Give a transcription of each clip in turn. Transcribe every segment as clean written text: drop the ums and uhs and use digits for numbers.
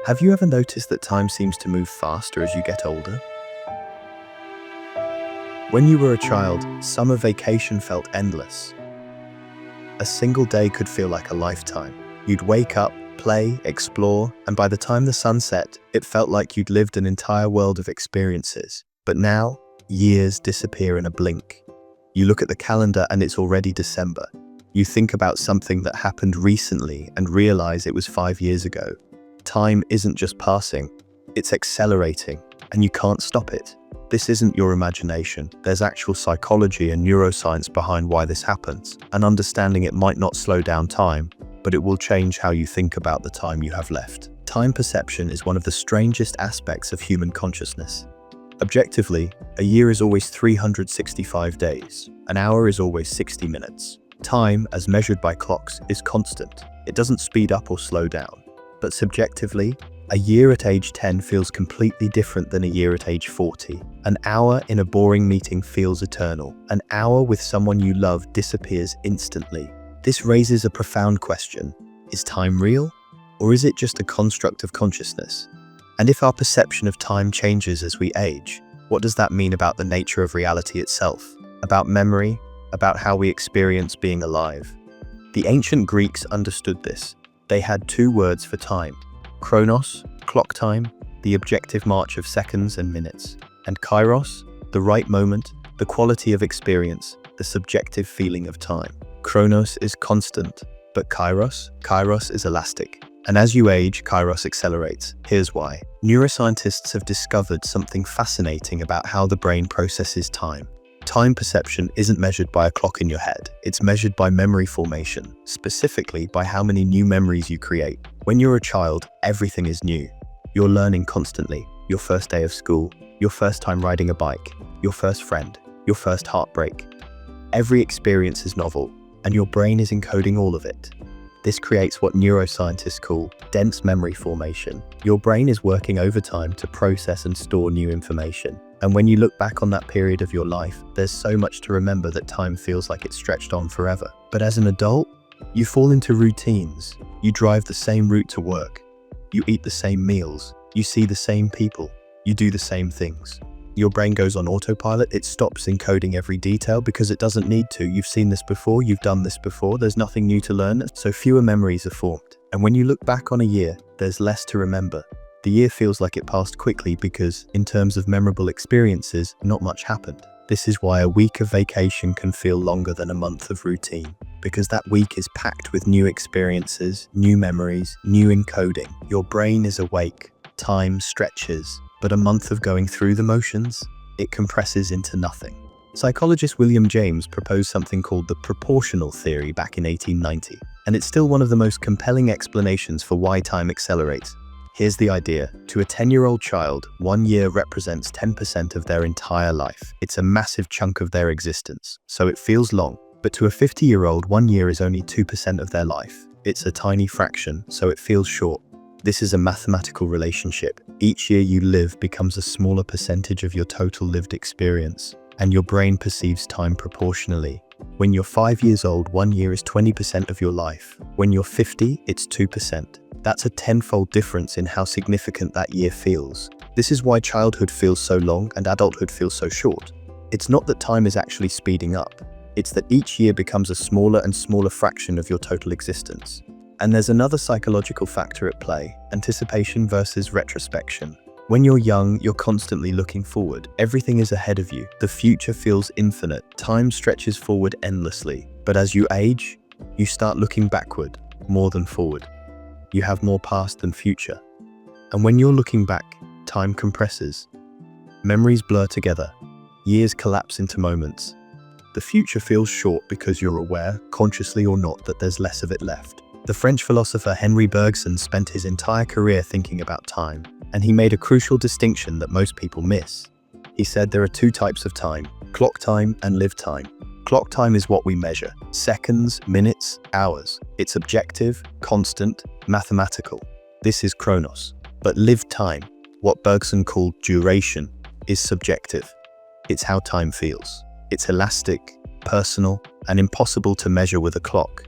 Have you ever noticed that time seems to move faster as you get older? When you were a child, summer vacation felt endless. A single day could feel like a lifetime. You'd wake up, play, explore, and by the time the sun set, it felt like you'd lived an entire world of experiences. But now, years disappear in a blink. You look at the calendar and it's already December. You think about something that happened recently and realize it was 5 years ago. Time isn't just passing, it's accelerating, and you can't stop it. This isn't your imagination. There's actual psychology and neuroscience behind why this happens, and understanding it might not slow down time, but it will change how you think about the time you have left. Time perception is one of the strangest aspects of human consciousness. Objectively, a year is always 365 days. An hour is always 60 minutes. Time, as measured by clocks, is constant. It doesn't speed up or slow down. But subjectively, a year at age 10 feels completely different than a year at age 40. An hour in a boring meeting feels eternal. An hour with someone you love disappears instantly. This raises a profound question. Is time real? Or is it just a construct of consciousness? And if our perception of time changes as we age, what does that mean about the nature of reality itself? About memory? About how we experience being alive? The ancient Greeks understood this. They had 2 words for time: chronos, clock time, the objective march of seconds and minutes, and kairos, the right moment, the quality of experience, the subjective feeling of time. Chronos is constant, but kairos is elastic. And as you age, kairos accelerates. Here's why. Neuroscientists have discovered something fascinating about how the brain processes time. Time perception isn't measured by a clock in your head. It's measured by memory formation, specifically by how many new memories you create. When you're a child, everything is new. You're learning constantly. Your first day of school, your first time riding a bike, your first friend, your first heartbreak. Every experience is novel, and your brain is encoding all of it. This creates what neuroscientists call dense memory formation. Your brain is working overtime to process and store new information. And when you look back on that period of your life, there's so much to remember that time feels like it's stretched on forever. But as an adult, you fall into routines. You drive the same route to work. You eat the same meals. You see the same people. You do the same things. Your brain goes on autopilot. It stops encoding every detail because it doesn't need to. You've seen this before. You've done this before. There's nothing new to learn, so fewer memories are formed. And when you look back on a year, there's less to remember. The year feels like it passed quickly because, in terms of memorable experiences, not much happened. This is why a week of vacation can feel longer than a month of routine, because that week is packed with new experiences, new memories, new encoding. Your brain is awake, time stretches, but a month of going through the motions, it compresses into nothing. Psychologist William James proposed something called the proportional theory back in 1890, and it's still one of the most compelling explanations for why time accelerates. Here's the idea. To a 10-year-old child, 1 year represents 10% of their entire life. It's a massive chunk of their existence, so it feels long. But to a 50-year-old, 1 year is only 2% of their life. It's a tiny fraction, so it feels short. This is a mathematical relationship. Each year you live becomes a smaller percentage of your total lived experience, and your brain perceives time proportionally. When you're 5 years old, 1 year is 20% of your life. When you're 50, it's 2%. That's a tenfold difference in how significant that year feels. This is why childhood feels so long and adulthood feels so short. It's not that time is actually speeding up. It's that each year becomes a smaller and smaller fraction of your total existence. And there's another psychological factor at play: anticipation versus retrospection. When you're young, you're constantly looking forward. Everything is ahead of you. The future feels infinite. Time stretches forward endlessly. But as you age, you start looking backward more than forward. You have more past than future. And when you're looking back, time compresses. Memories blur together. Years collapse into moments. The future feels short because you're aware, consciously or not, that there's less of it left. The French philosopher Henri Bergson spent his entire career thinking about time, and he made a crucial distinction that most people miss. He said there are 2 types of time: clock time and lived time. Clock time is what we measure: seconds, minutes, hours. It's objective, constant, mathematical. This is chronos. But lived time, what Bergson called duration, is subjective. It's how time feels. It's elastic, personal, and impossible to measure with a clock.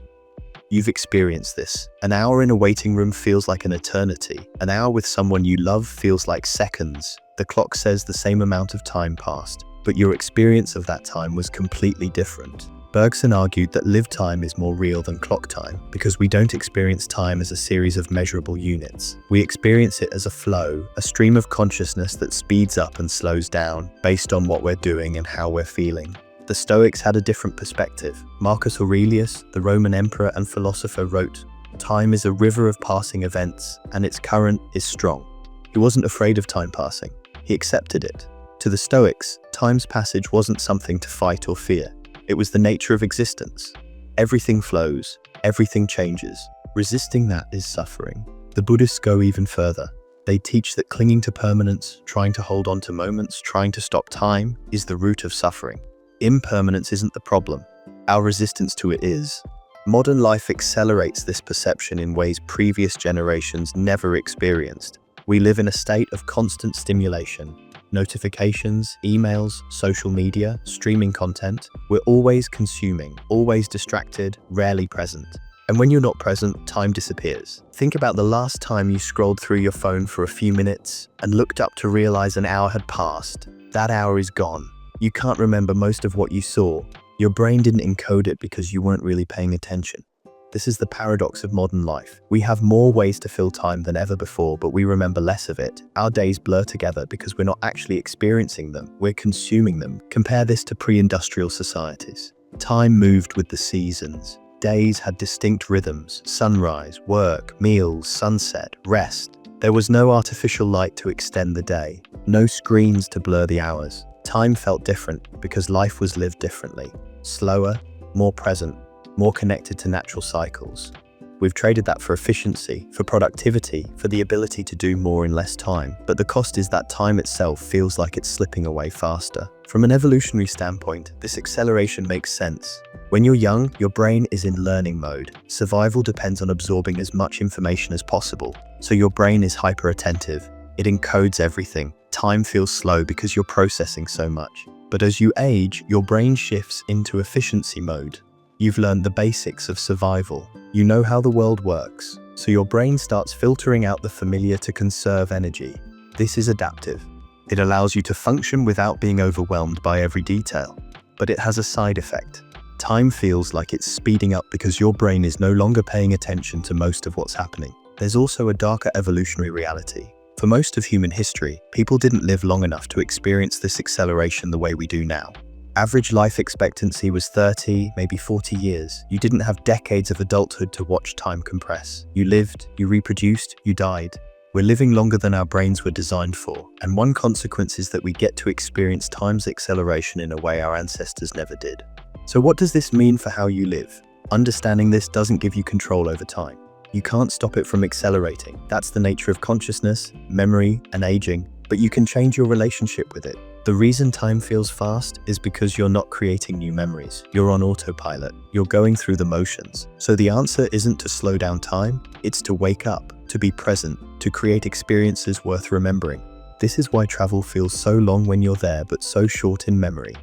You've experienced this. An hour in a waiting room feels like an eternity. An hour with someone you love feels like seconds. The clock says the same amount of time passed, but your experience of that time was completely different. Bergson argued that lived time is more real than clock time because we don't experience time as a series of measurable units. We experience it as a flow, a stream of consciousness that speeds up and slows down based on what we're doing and how we're feeling. The Stoics had a different perspective. Marcus Aurelius, the Roman emperor and philosopher, wrote, "Time is a river of passing events, and its current is strong." He wasn't afraid of time passing. He accepted it. To the Stoics, time's passage wasn't something to fight or fear. It was the nature of existence. Everything flows, everything changes. Resisting that is suffering. The Buddhists go even further. They teach that clinging to permanence, trying to hold on to moments, trying to stop time, is the root of suffering. Impermanence isn't the problem. Our resistance to it is. Modern life accelerates this perception in ways previous generations never experienced. We live in a state of constant stimulation. Notifications, emails, social media, streaming content. We're always consuming, always distracted, rarely present. And when you're not present, time disappears. Think about the last time you scrolled through your phone for a few minutes and looked up to realize an hour had passed. That hour is gone. You can't remember most of what you saw. Your brain didn't encode it because you weren't really paying attention. This is the paradox of modern life. We have more ways to fill time than ever before, but we remember less of it. Our days blur together because we're not actually experiencing them, we're consuming them. Compare this to pre-industrial societies. Time moved with the seasons. Days had distinct rhythms: sunrise, work, meals, sunset, rest. There was no artificial light to extend the day, no screens to blur the hours. Time felt different because life was lived differently. Slower, more present, more connected to natural cycles. We've traded that for efficiency, for productivity, for the ability to do more in less time. But the cost is that time itself feels like it's slipping away faster. From an evolutionary standpoint, this acceleration makes sense. When you're young, your brain is in learning mode. Survival depends on absorbing as much information as possible. So your brain is hyper-attentive. It encodes everything. Time feels slow because you're processing so much. But as you age, your brain shifts into efficiency mode. You've learned the basics of survival. You know how the world works, so your brain starts filtering out the familiar to conserve energy. This is adaptive. It allows you to function without being overwhelmed by every detail. But it has a side effect. Time feels like it's speeding up because your brain is no longer paying attention to most of what's happening. There's also a darker evolutionary reality. For most of human history, people didn't live long enough to experience this acceleration the way we do now. Average life expectancy was 30, maybe 40 years. You didn't have decades of adulthood to watch time compress. You lived, you reproduced, you died. We're living longer than our brains were designed for, and one consequence is that we get to experience time's acceleration in a way our ancestors never did. So what does this mean for how you live? Understanding this doesn't give you control over time. You can't stop it from accelerating. That's the nature of consciousness, memory, and aging, but you can change your relationship with it. The reason time feels fast is because you're not creating new memories. You're on autopilot. You're going through the motions. So the answer isn't to slow down time, it's to wake up, to be present, to create experiences worth remembering. This is why travel feels so long when you're there but so short in memory.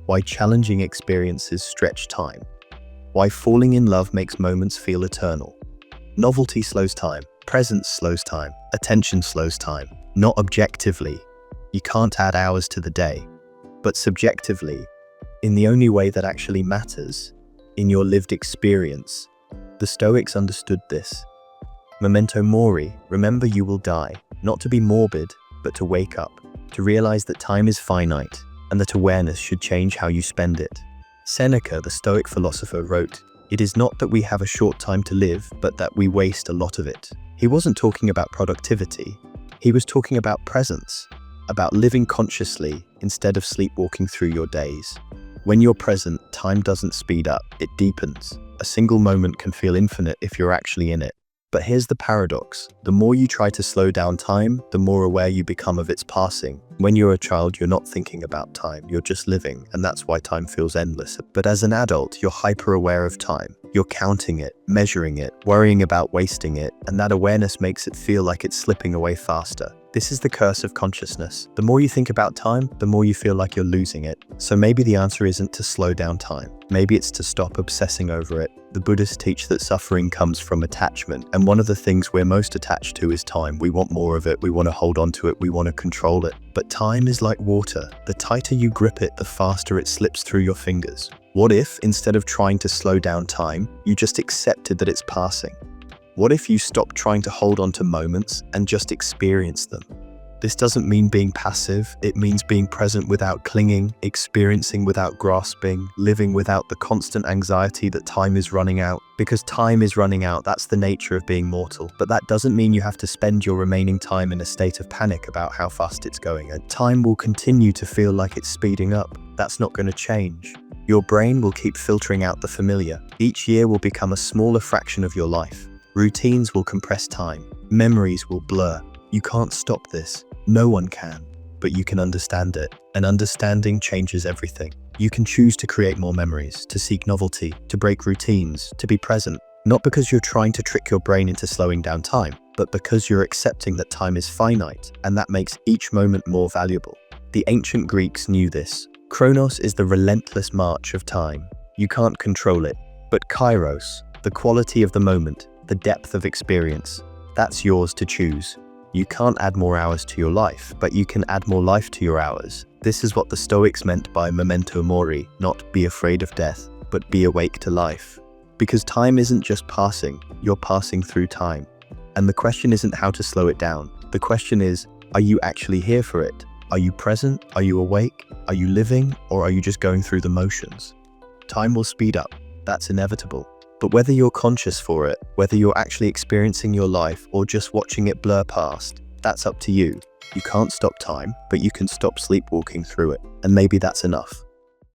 Why challenging experiences stretch time. Why falling in love makes moments feel eternal. Novelty slows time. Presence slows time. Attention slows time. Not objectively. You can't add hours to the day, but subjectively, in the only way that actually matters, in your lived experience. The Stoics understood this. Memento mori, remember you will die, not to be morbid, but to wake up, to realize that time is finite, and that awareness should change how you spend it. Seneca, the Stoic philosopher, wrote, "It is not that we have a short time to live, but that we waste a lot of it." He wasn't talking about productivity, he was talking about presence. About living consciously instead of sleepwalking through your days. When you're present, time doesn't speed up, it deepens. A single moment can feel infinite if you're actually in it. But here's the paradox. The more you try to slow down time, the more aware you become of its passing. When you're a child, you're not thinking about time, you're just living, and that's why time feels endless. But as an adult, you're hyper-aware of time. You're counting it, measuring it, worrying about wasting it, and that awareness makes it feel like it's slipping away faster. This is the curse of consciousness. The more you think about time, the more you feel like you're losing it. So maybe the answer isn't to slow down time. Maybe it's to stop obsessing over it. The Buddhists teach that suffering comes from attachment, and one of the things we're most attached to is time. We want more of it, we want to hold on to it, we want to control it. But time is like water. The tighter you grip it, the faster it slips through your fingers. What if, instead of trying to slow down time, you just accepted that it's passing? What if you stopped trying to hold on to moments and just experience them? This doesn't mean being passive, it means being present without clinging, experiencing without grasping, living without the constant anxiety that time is running out. Because time is running out, that's the nature of being mortal. But that doesn't mean you have to spend your remaining time in a state of panic about how fast it's going. And time will continue to feel like it's speeding up. That's not going to change. Your brain will keep filtering out the familiar. Each year will become a smaller fraction of your life. Routines will compress time. Memories will blur. You can't stop this. No one can. But you can understand it. And understanding changes everything. You can choose to create more memories, to seek novelty, to break routines, to be present. Not because you're trying to trick your brain into slowing down time, but because you're accepting that time is finite, and that makes each moment more valuable. The ancient Greeks knew this. Chronos is the relentless march of time. You can't control it. But kairos, the quality of the moment, the depth of experience, that's yours to choose. You can't add more hours to your life, but you can add more life to your hours. This is what the Stoics meant by memento mori, not be afraid of death, but be awake to life. Because time isn't just passing, you're passing through time. And the question isn't how to slow it down. The question is, are you actually here for it? Are you present? Are you awake? Are you living? Or are you just going through the motions? Time will speed up. That's inevitable. But whether you're conscious for it, whether you're actually experiencing your life or just watching it blur past, that's up to you. You can't stop time, but you can stop sleepwalking through it. And maybe that's enough.